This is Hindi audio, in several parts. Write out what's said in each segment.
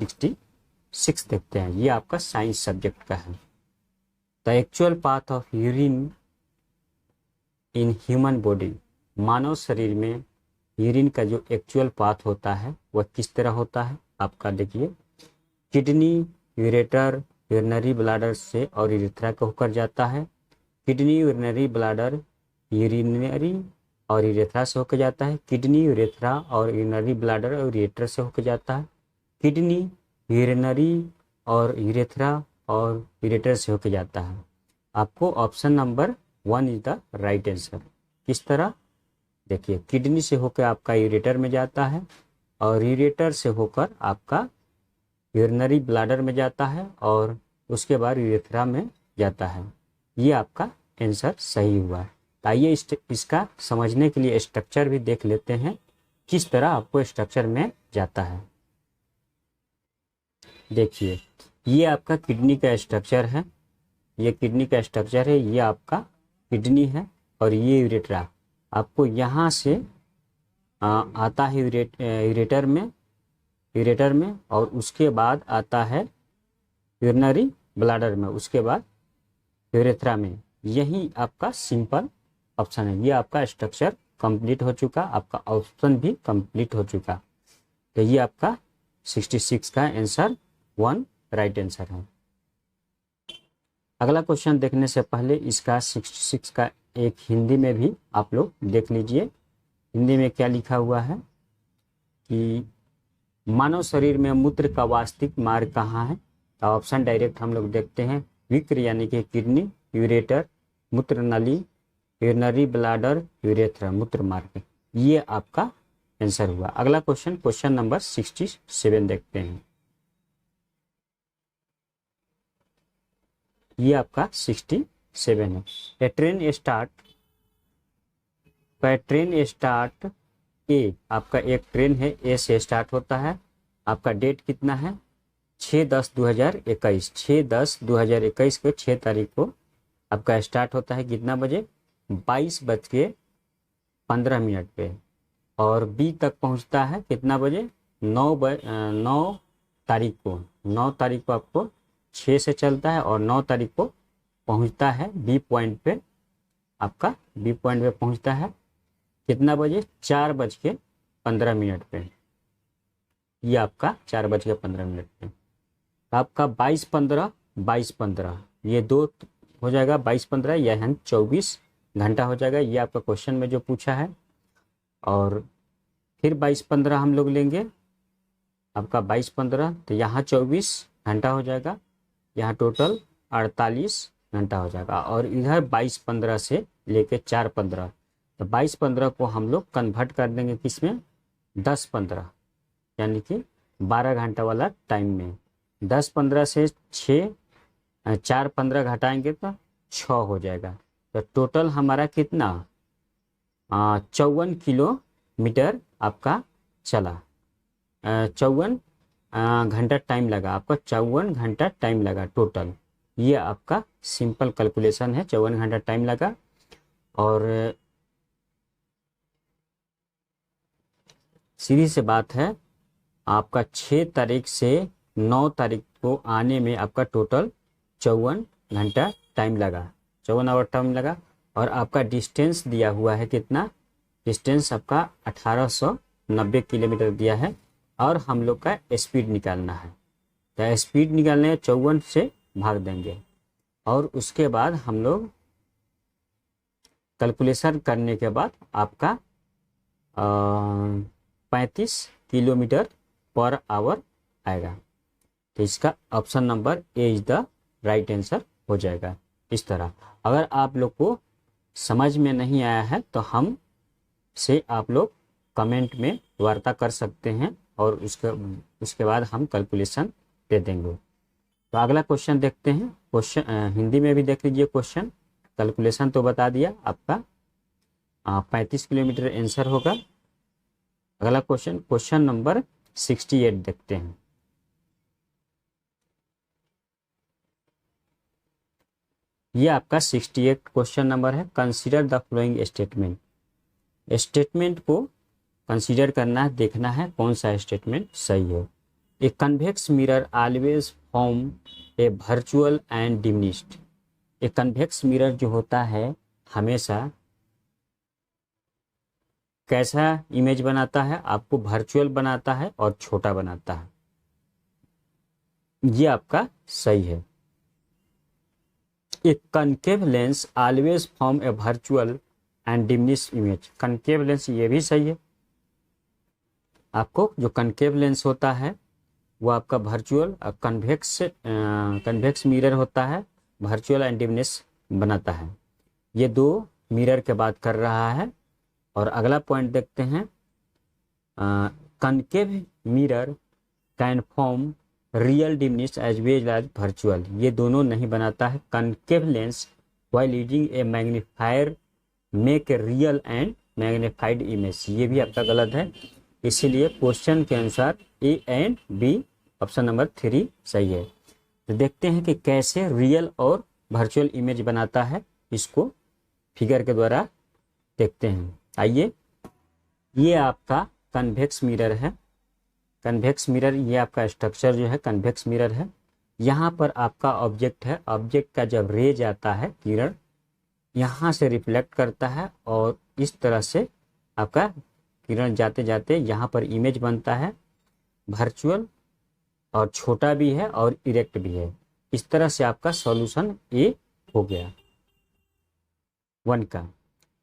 66 देखते हैं, ये आपका साइंस सब्जेक्ट का है। The actual path of urine in human body, मानव शरीर में यूरिन का जो एक्चुअल पाथ होता है वह किस तरह होता है। आपका देखिए, किडनी, यूरेटर, यूरिनरी ब्लाडर से और यूरेथ्रा को होकर जाता है। किडनी, यूरिनरी ब्लाडर, यूरिनरी और यूरेथ्रा से होकर जाता है। किडनी, यूरेथ्रा और यूरिनरी ब्लाडर और यूरेटर से होकर जाता है। किडनी, यूरिनरी और यूरेथ्रा और यूरेटर से होकर जाता है। आपको option number 1 is the right answer. किस तरह, देखिए, किडनी से होकर आपका यूरेटर में जाता है और यूरेटर से होकर आपका यूरिनरी ब्लाडर में जाता है और उसके बाद यूरेथ्रा में जाता है। ये आपका आंसर सही हुआ है। तो आइए इसका समझने के लिए स्ट्रक्चर भी देख लेते हैं, किस तरह आपको स्ट्रक्चर में जाता है। देखिए, ये आपका किडनी का स्ट्रक्चर है, ये किडनी का स्ट्रक्चर है, ये आपका किडनी है और ये यूरेट्रा। आपको यहाँ से आता है यूरेटर में और उसके बाद आता है यूरिनरी ब्लाडर में, उसके बाद यूरेथ्रा में। यही आपका सिंपल ऑप्शन है। ये आपका स्ट्रक्चर कंप्लीट हो चुका, आपका ऑप्शन भी कंप्लीट हो चुका। तो ये आपका 66 का आंसर 1 राइट आंसर है। अगला क्वेश्चन देखने से पहले इसका 66 का एक हिंदी में भी आप लोग देख लीजिए। हिंदी में क्या लिखा हुआ है कि मानव शरीर में मूत्र का वास्तविक मार्ग कहाँ है। तो ऑप्शन डायरेक्ट हम लोग देखते हैं। विक्र यानी कि किडनी, यूरेटर, मूत्र नली, यूरिनरी ब्लाडर, यूरेथ्रा, मूत्र मार्ग, ये आपका आंसर हुआ। अगला क्वेश्चन नंबर 67 देखते हैं। ये आपका 67 है। ए ट्रेन स्टार्ट ए, आपका एक ट्रेन है, ए से स्टार्ट होता है। आपका डेट कितना है, 6/10/2021, 6/10/2021 को 6 तारीख को आपका स्टार्ट होता है। कितना बजे, 22:15 पे। और बी तक पहुंचता है कितना बजे, 9 तारीख को। 9 तारीख को आपको 6 से चलता है और 9 तारीख को पहुंचता है बी पॉइंट पे। आपका बी पॉइंट पे पहुंचता है कितना बजे, 4:15 पे। ये आपका 4:15 पे। आपका 22:15 ये 2 हो जाएगा, 22:15 यह 24 घंटा हो जाएगा। ये आपका क्वेश्चन में जो पूछा है। और फिर 22:15 हम लोग लेंगे, आपका 22:15, तो यहाँ 24 घंटा हो जाएगा, यहाँ टोटल 48 घंटा हो जाएगा। और इधर 22:15 से लेके 4:15, तो 22:15 को हम लोग कन्वर्ट कर देंगे किसमें, 10:15, यानी कि 12 घंटा वाला टाइम में। 10:15 से 4:15 घटाएंगे तो 6 हो जाएगा। तो टोटल हमारा कितना, 54 किलोमीटर आपका चला। 54 घंटा टाइम लगा, आपका 54 घंटा टाइम लगा टोटल। ये आपका सिंपल कैलकुलेशन है, 54 घंटा टाइम लगा। और सीधी सी बात है, आपका 6 तारीख से 9 तारीख को आने में आपका टोटल 54 घंटा टाइम लगा, 54 आवर टाइम लगा। और आपका डिस्टेंस दिया हुआ है कितना, डिस्टेंस आपका 1890 किलोमीटर दिया है। और हम लोग का स्पीड निकालना है, तो स्पीड निकालने 54 से भाग देंगे। और उसके बाद हम लोग कैलकुलेशन करने के बाद आपका 35 किलोमीटर पर आवर आएगा। तो इसका option number A is the right answer हो जाएगा। इस तरह अगर आप लोग को समझ में नहीं आया है तो हम से आप लोग कमेंट में वार्ता कर सकते हैं और उसके बाद हम कैलकुलेशन दे देंगे। तो अगला क्वेश्चन देखते हैं। क्वेश्चन हिंदी में भी देख लीजिए क्वेश्चन। कैलकुलेशन तो बता दिया आपका 35 किलोमीटर आंसर होगा। अगला क्वेश्चन नंबर 68 देखते हैं। ये आपका 68 क्वेश्चन नंबर है। Consider the following statement. Statement को कंसीडर करना है, देखना है कौन सा स्टेटमेंट सही है। A convex mirror always form a virtual and diminished. A convex mirror जो होता है हमेशा कैसा इमेज बनाता है, आपको वर्चुअल बनाता है और छोटा बनाता है। ये आपका सही है। A concave lens always form a virtual and diminished image. Concave lens ये भी सही है। आपको जो कनकेव लेंस होता है वो आपका वर्चुअल और कन्वेक्स मिरर होता है, वर्चुअल एंड डिमिनिश्ड बनाता है। ये दो मिरर के बात कर रहा है। और अगला पॉइंट देखते हैं, concave mirror can form real diminished as well as virtual. ये दोनों नहीं बनाता है। Concave lens while using a magnifier make a real and magnified image. ये भी आपका गलत है, इसीलिए क्वेश्चन के अनुसार A and B option number 3 सही है। तो देखते हैं कि कैसे रियल और वर्चुअल इमेज बनाता है, इसको फिगर के द्वारा देखते हैं। आइए, ये आपका कन्वेक्स मिरर है। कन्वेक्स मिरर ये आपका स्ट्रक्चर जो है कन्वेक्स मिरर है। यहाँ पर आपका ऑब्जेक्ट है। ऑब्जेक्ट का जब रेज आता है, किरण यहाँ से रिफ्लेक्ट करता है और इस तरह से आपका किरण जाते जाते यहाँ पर इमेज बनता है। वर्चुअल और छोटा भी है और इरेक्ट भी है। इस तरह से आपका सॉल्यूशन ए हो गया 1 का।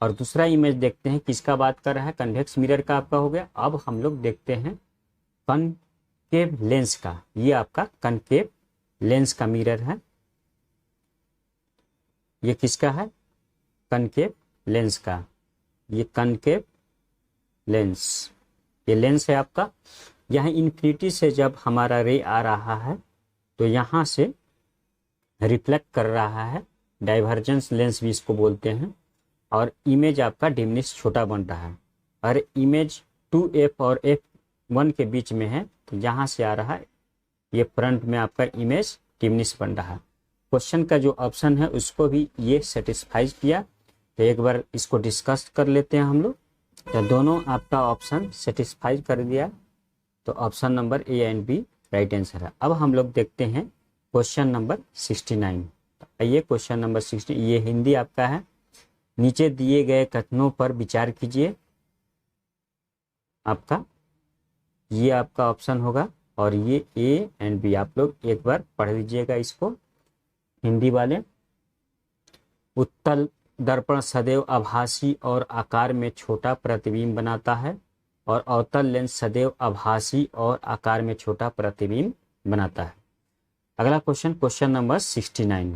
और दूसरा इमेज देखते हैं, किसका बात कर रहा है, कन्वेक्स मिरर का आपका हो गया। अब हम लोग देखते हैं कनकेव लेंस का। ये आपका कनकेव लेंस का मिरर है। ये किसका है, कनकेव लेंस का। ये कनकेव लेंस, ये लेंस है आपका। यहाँ इन्फिनिटी से जब हमारा रे आ रहा है तो यहाँ से रिफ्लेक्ट कर रहा है, डाइवर्जेंस लेंस भी इसको बोलते हैं। और इमेज आपका डिमिनिश छोटा बन रहा है। और इमेज 2f और f1 के बीच में है, तो यहाँ से आ रहा है, ये फ्रंट में आपका इमेज डिमिनिश बन रहा है। क्वेश्चन का जो ऑप्शन है उसको भी ये सेटिस्फाई किया। तो एक बार इसको डिस्कस कर लेते हैं हम लोग। तो दोनों आपका ऑप्शन सेटिस्फाई कर दिया, तो option number A and B right answer है। अब हम लोग देखते हैं क्वेश्चन नंबर 69। आइए, क्वेश्चन नंबर 60, ये हिंदी आपका है। नीचे दिए गए कथनों पर विचार कीजिए। आपका ये आपका ऑप्शन होगा और ये ए एंड बी। आप लोग एक बार पढ़ लीजिएगा इसको, हिंदी वाले। उत्तल दर्पण सदैव आभासी और आकार में छोटा प्रतिबिंब बनाता है और अवतल लेंस सदैव आभासी और आकार में छोटा प्रतिबिंब बनाता है। अगला क्वेश्चन, क्वेश्चन नंबर 69।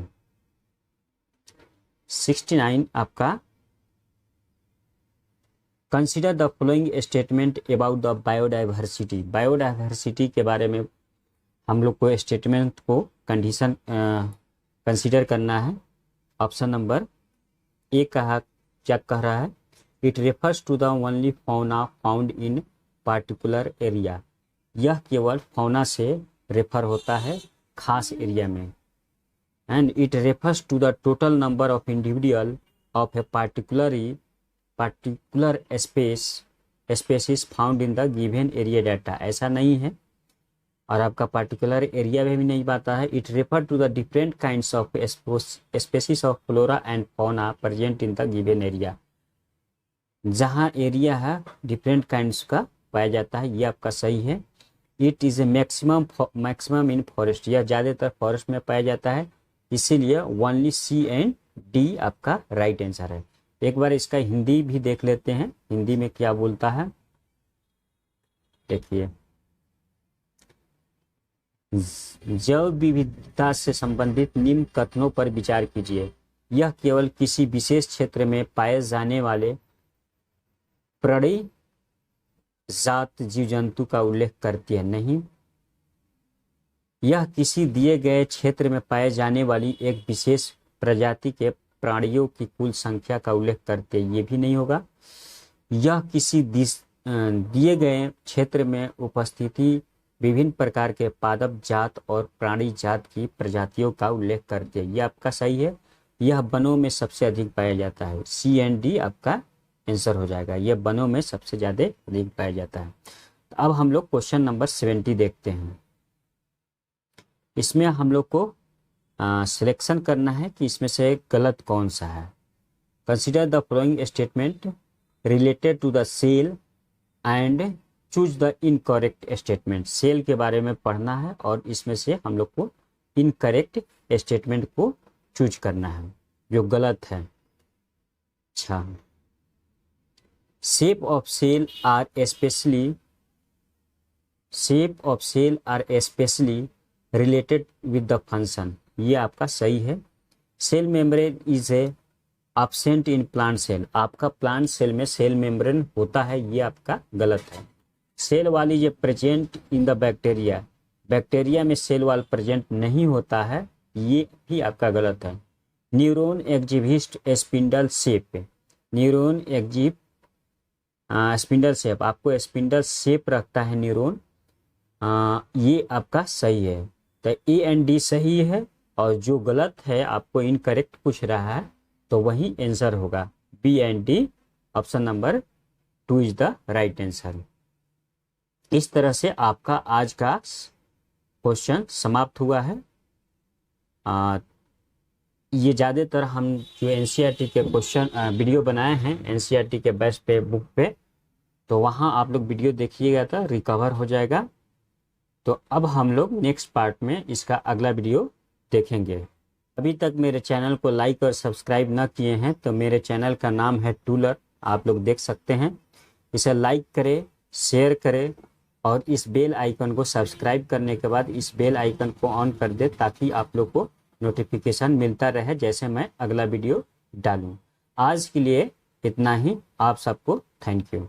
69 आपका, consider the following statement about the biodiversity. Biodiversity के बारे में हम लोग को स्टेटमेंट को कंडीशन कंसिडर करना है। ऑप्शन नंबर ए कहा, क्या कह रहा है, it refers to the only fauna found in particular area. यह केवल फौना से रेफर होता है खास एरिया में। And it refers to the total number of individual of a particular species found in the given area data. ऐसा नहीं है, और आपका पार्टिकुलर एरिया में भी नहीं पाता है। It refer to the different kinds of species of flora and fauna present in the given area. जहाँ एरिया है डिफरेंट काइंड्स का पाया जाता है, ये आपका सही है। It is a maximum in forest. यह ज़्यादातर फॉरेस्ट में पाया जाता है, इसीलिए ओनली सी एंड डी आपका राइट आंसर है। एक बार इसका हिंदी भी देख लेते हैं, हिंदी में क्या बोलता है। देखिए, जैव विविधता से संबंधित निम्न कथनों पर विचार कीजिए। यह केवल किसी विशेष क्षेत्र में पाए जाने वाले प्राणी जात जीव जंतु का उल्लेख करती है। नहीं, यह किसी दिए गए क्षेत्र में पाए जाने वाली एक विशेष प्रजाति के प्राणियों की कुल संख्या का उल्लेख करते हैं, ये भी नहीं होगा। यह किसी दिए गए क्षेत्र में उपस्थिति विभिन्न प्रकार के पादप जात और प्राणी जात की प्रजातियों का उल्लेख करते हैं, यह आपका सही है। यह वनों में सबसे अधिक पाया जाता है, सी एंड डी आपका आंसर हो जाएगा। यह वनों में सबसे ज़्यादा अधिक पाया जाता है। तो अब हम लोग क्वेश्चन नंबर 70 देखते हैं। इसमें हम लोग को सिलेक्शन करना है कि इसमें से गलत कौन सा है। Consider the following statement related to the cell and choose the incorrect statement. Cell के बारे में पढ़ना है और इसमें से हम लोग को इनकरेक्ट स्टेटमेंट को चूज करना है जो गलत है। अच्छा, shape of cell are specially related with the function, ये आपका सही है। Cell membrane is a absent in plant cell, आपका प्लांट सेल में सेल मेम्ब्रेन होता है, ये आपका गलत है। Cell wall is a present in the bacteria, bacteria में सेल वाल प्रेजेंट नहीं होता है, ये भी आपका गलत है। Neuron exhibit spindle shape, neuron exhibit spindle shape, आपको स्पिंडल शेप रखता है न्यूरॉन, ये आपका सही है। तो ए एंड डी सही है और जो गलत है आपको इनकरेक्ट पूछ रहा है तो वही आंसर होगा B and D, option number 2 is the right answer. इस तरह से आपका आज का क्वेश्चन समाप्त हुआ है। ये ज़्यादातर हम जो एनसीईआरटी के क्वेश्चन वीडियो बनाए हैं एनसीईआरटी के बेस पे बुक पे, तो वहाँ आप लोग वीडियो देखिएगा तो रिकवर हो जाएगा। तो अब हम लोग नेक्स्ट पार्ट में इसका अगला वीडियो देखेंगे। अभी तक मेरे चैनल को लाइक और सब्सक्राइब ना किए हैं तो मेरे चैनल का नाम है टूलर, आप लोग देख सकते हैं। इसे लाइक करें, शेयर करें और इस बेल आइकन को सब्सक्राइब करने के बाद इस बेल आइकन को ऑन कर दे ताकि आप लोग को नोटिफिकेशन मिलता रहे जैसे मैं अगला वीडियो डालूं। आज के लिए इतना ही, आप सबको थैंक यू।